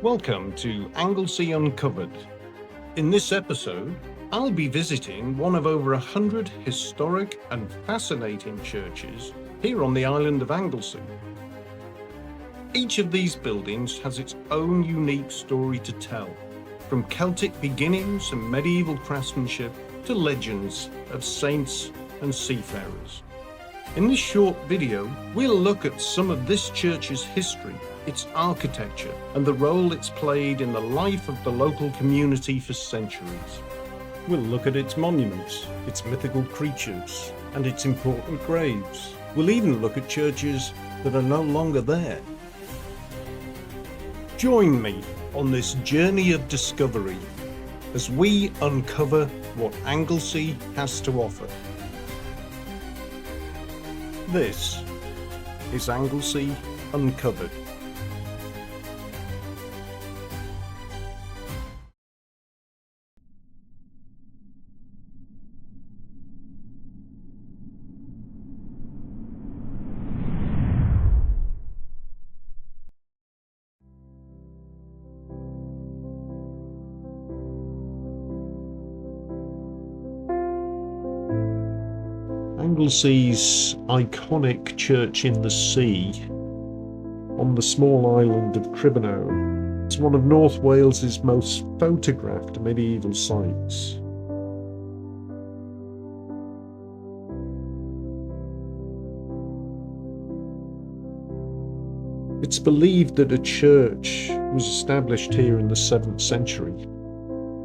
Welcome to Anglesey Uncovered. In this episode, I'll be visiting one of over 100 historic and fascinating churches here on the island of Anglesey. Each of these buildings has its own unique story to tell, from Celtic beginnings and medieval craftsmanship to legends of saints and seafarers. In this short video, we'll look at some of this church's history, its architecture, and the role it's played in the life of the local community for centuries. We'll look at its monuments, its mythical creatures, and its important graves. We'll even look at churches that are no longer there. Join me on this journey of discovery as we uncover what Anglesey has to offer. This is Anglesey Uncovered. Anglesey's iconic church in the sea on the small island of Cribinau is one of North Wales's most photographed medieval sites. It's believed that a church was established here in the 7th century,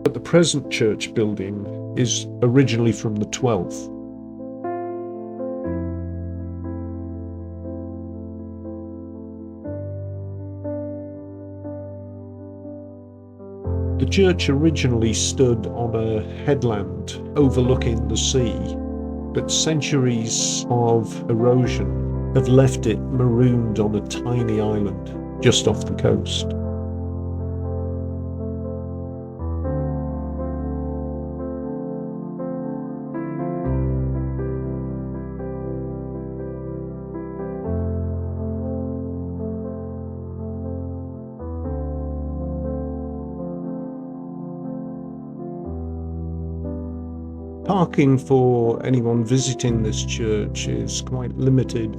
but the present church building is originally from the 12th. The church originally stood on a headland overlooking the sea, but centuries of erosion have left it marooned on a tiny island just off the coast. Parking for anyone visiting this church is quite limited.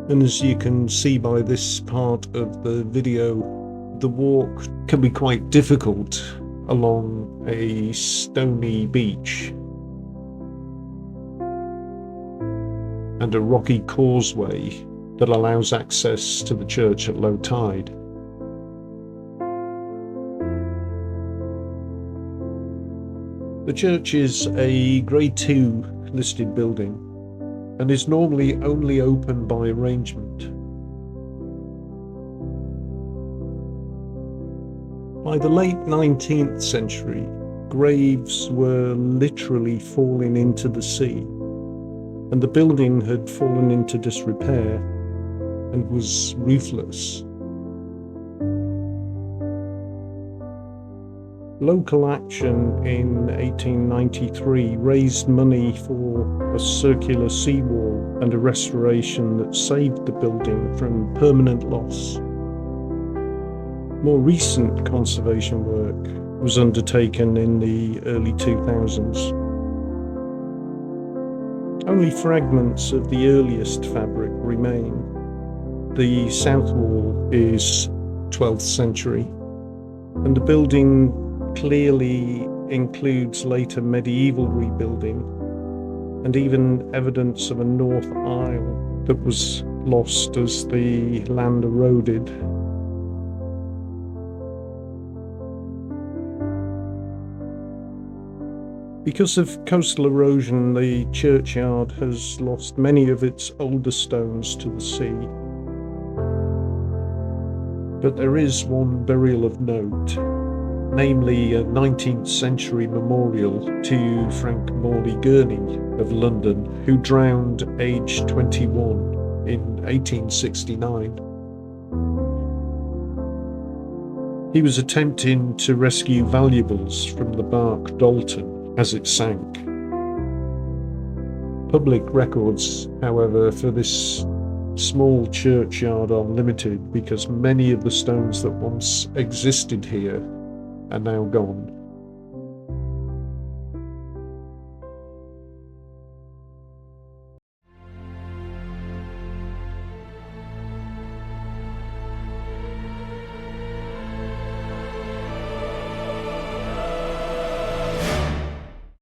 And as you can see by this part of the video, the walk can be quite difficult along a stony beach and a rocky causeway that allows access to the church at low tide. The church is a Grade 2 listed building and is normally only open by arrangement. By the late 19th century, graves were literally falling into the sea, and the building had fallen into disrepair and was roofless. Local action in 1893 raised money for a circular seawall and a restoration that saved the building from permanent loss. More recent conservation work was undertaken in the early 2000s. Only fragments of the earliest fabric remain. The south wall is 12th century, and the building clearly includes later medieval rebuilding and even evidence of a north aisle that was lost as the land eroded. Because of coastal erosion, the churchyard has lost many of its older stones to the sea. But there is one burial of note, namely a 19th century memorial to Frank Morley Gurney of London, who drowned aged 21 in 1869. He was attempting to rescue valuables from the bark Dalton as it sank. Public records, however, for this small churchyard are limited because many of the stones that once existed here are now gone.